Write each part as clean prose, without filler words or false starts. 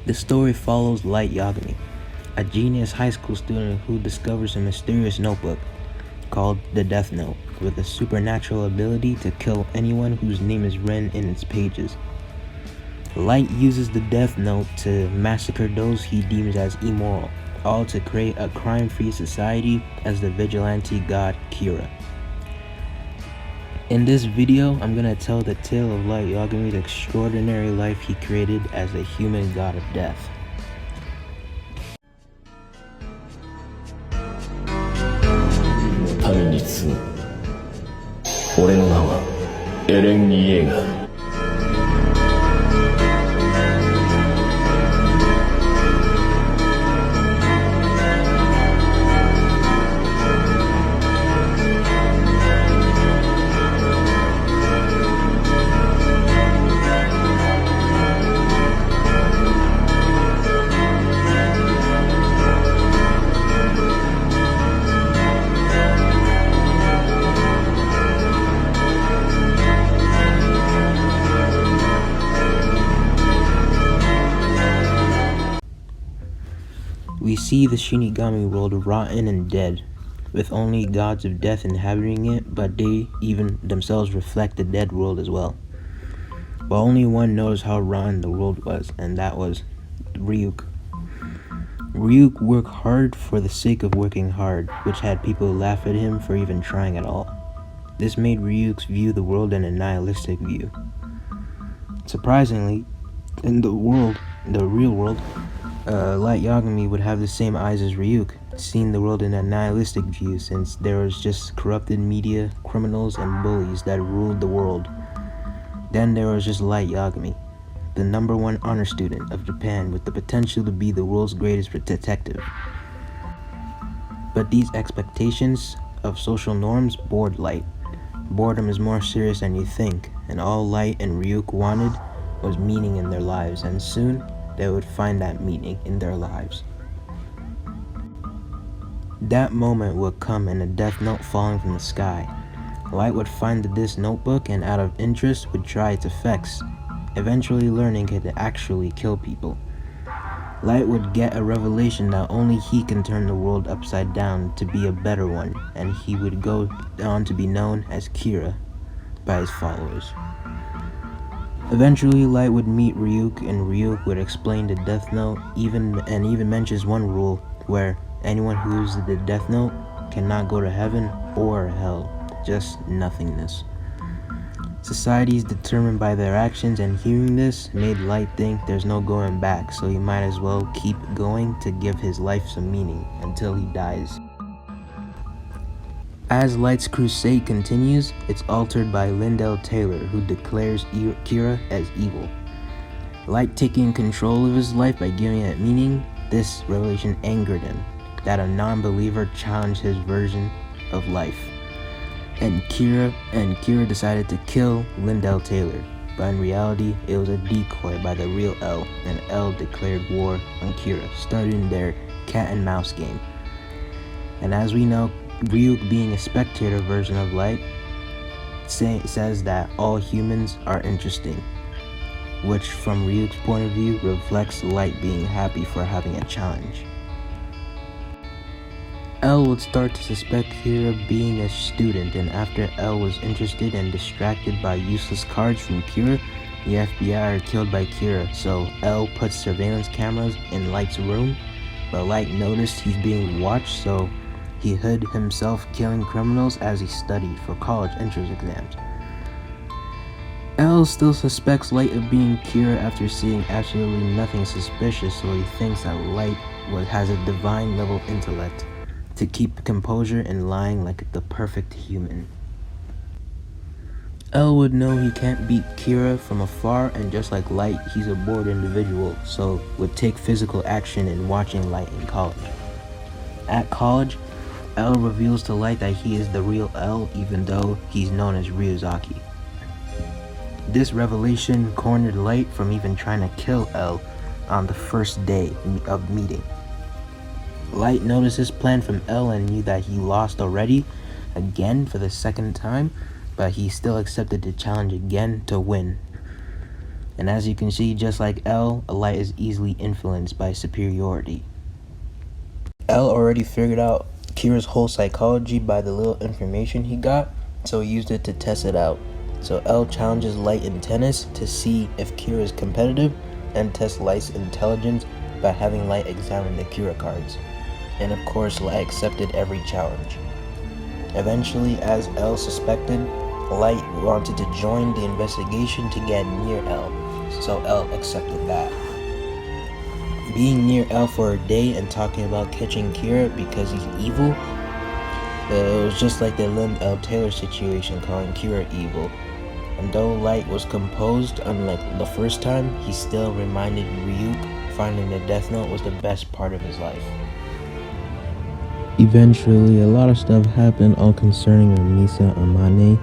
The story follows Light Yagami, a genius high school student who discovers a mysterious notebook called the Death Note, with a supernatural ability to kill anyone whose name is written in its pages. Light uses the Death Note to massacre those he deems as immoral, all to create a crime-free society as the vigilante god Kira. In this video, I'm gonna tell the tale of Light Yagami's extraordinary life he created as a human god of death. We see the Shinigami world rotten and dead, with only gods of death inhabiting it, but they even themselves reflect the dead world as well. But only one knows how rotten the world was, and that was Ryuk. Ryuk worked hard for the sake of working hard, which had people laugh at him for even trying at all. This made Ryuk view the world in a nihilistic view. Surprisingly, in the real world, Light Yagami would have the same eyes as Ryuk, seeing the world in a nihilistic view since there was just corrupted media, criminals, and bullies that ruled the world. Then there was just Light Yagami, the #1 honor student of Japan with the potential to be the world's greatest detective. But these expectations of social norms bored Light. Boredom is more serious than you think, and all Light and Ryuk wanted was meaning in their lives, and soon they would find that meaning in their lives. That moment would come in a death note falling from the sky. Light would find this notebook and out of interest would try its effects, eventually learning it to actually kill people. Light would get a revelation that only he can turn the world upside down to be a better one, and he would go on to be known as Kira by his followers. Eventually, Light would meet Ryuk, and Ryuk would explain the Death Note, even mentions one rule where anyone who uses the Death Note cannot go to heaven or hell, just nothingness. Society is determined by their actions, and hearing this made Light think there's no going back, so he might as well keep going to give his life some meaning until he dies. As Light's crusade continues, it's altered by Lindell Taylor, who declares Kira as evil. Light taking control of his life by giving it meaning, this revelation angered him, that a non-believer challenged his version of life. And Kira decided to kill Lindell Taylor, but in reality, it was a decoy by the real L, and L declared war on Kira, starting their cat and mouse game. And as we know, Ryuk, being a spectator version of Light, says that all humans are interesting, which from Ryuk's point of view reflects Light being happy for having a challenge. L would start to suspect Kira being a student, and after L was interested and distracted by useless cards from Kira, the FBI are killed by Kira, so L puts surveillance cameras in Light's room, but Light noticed he's being watched, so he hid himself killing criminals as he studied for college entrance exams. L still suspects Light of being Kira after seeing absolutely nothing suspicious, so he thinks that Light has a divine level intellect to keep composure and lying like the perfect human. L would know he can't beat Kira from afar, and just like Light, he's a bored individual, so would take physical action in watching Light in college. At college, L reveals to Light that he is the real L, even though he's known as Ryuzaki. This revelation cornered Light from even trying to kill L on the first day of meeting. Light noticed his plan from L and knew that he lost already, again for the second time, but he still accepted the challenge again to win. And as you can see, just like L, Light is easily influenced by superiority. L already figured out Kira's whole psychology by the little information he got, so he used it to test it out. So L challenges Light in tennis to see if Kira is competitive and test Light's intelligence by having Light examine the Kira cards. And of course, Light accepted every challenge. Eventually, as L suspected, Light wanted to join the investigation to get near L, so L accepted that. Being near L for a day and talking about catching Kira because he's evil, it was just like the Lindell Taylor situation, calling Kira evil. And though Light was composed, unlike the first time, he still reminded Ryuk finding the Death Note was the best part of his life. Eventually, a lot of stuff happened all concerning Misa Amane,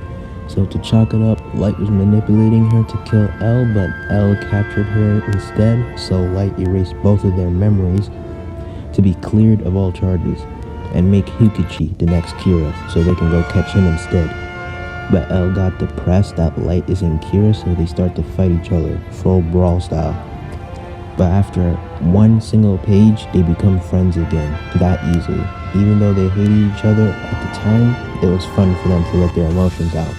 so to chalk it up, Light was manipulating her to kill L, but L captured her instead, so Light erased both of their memories to be cleared of all charges, and make Hyukichi the next Kira, so they can go catch him instead. But L got depressed that Light isn't Kira, so they start to fight each other, full brawl style. But after one single page, they become friends again, that easily. Even though they hated each other at the time, it was fun for them to let their emotions out.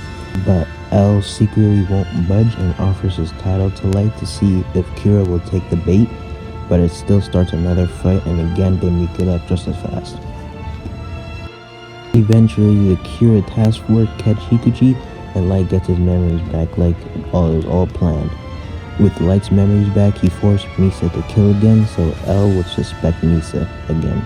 But L secretly won't budge and offers his title to Light to see if Kira will take the bait, but it still starts another fight, and again they make it up just as fast. Eventually, the Kira task force catch Hikuchi, and Light gets his memories back like it was all planned. With Light's memories back, he forced Misa to kill again, so L would suspect Misa again.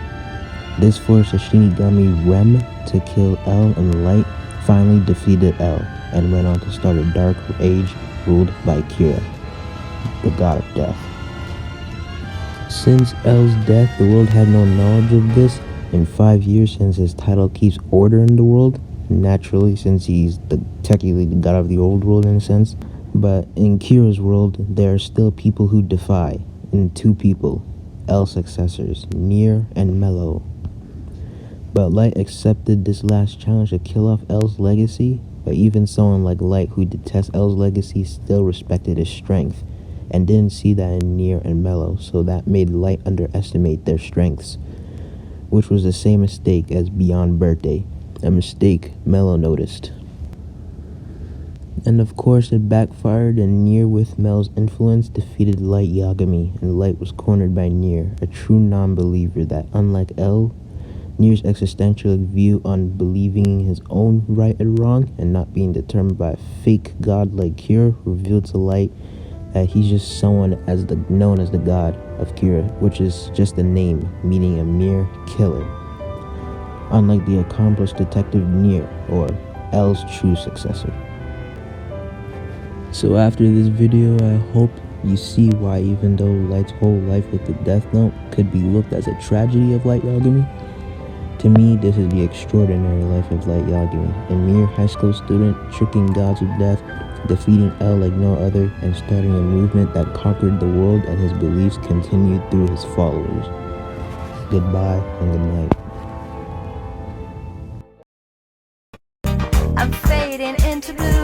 This forced a Shinigami Rem to kill L, and Light finally defeated L, and went on to start a dark age ruled by Kira, the god of death. Since L's death, the world had no knowledge of this. In 5 years, since his title keeps order in the world, naturally, since he's technically the god of the old world in a sense. But in Kira's world, there are still people who defy, and two people, L's successors, Nier and Mello. But Light accepted this last challenge to kill off L's legacy, but even someone like Light who detests L's legacy still respected his strength, and didn't see that in Nier and Mello, so that made Light underestimate their strengths, which was the same mistake as Beyond Birthday, a mistake Mello noticed. And of course it backfired, and Nier with Mel's influence defeated Light Yagami, and Light was cornered by Nier, a true non-believer that, unlike L, Nier's existential view on believing his own right and wrong and not being determined by a fake god like Kira revealed to Light that he's just someone known as the god of Kira, which is just a name meaning a mere killer, unlike the accomplished detective Nier, or L's true successor. So after this video, I hope you see why, even though Light's whole life with the Death Note could be looked as a tragedy of Light Yagami, to me this is the extraordinary life of Light Yagami, a mere high school student tricking gods with death, defeating L like no other, and starting a movement that conquered the world, and his beliefs continued through his followers. Goodbye and good night. I'm fading into blue.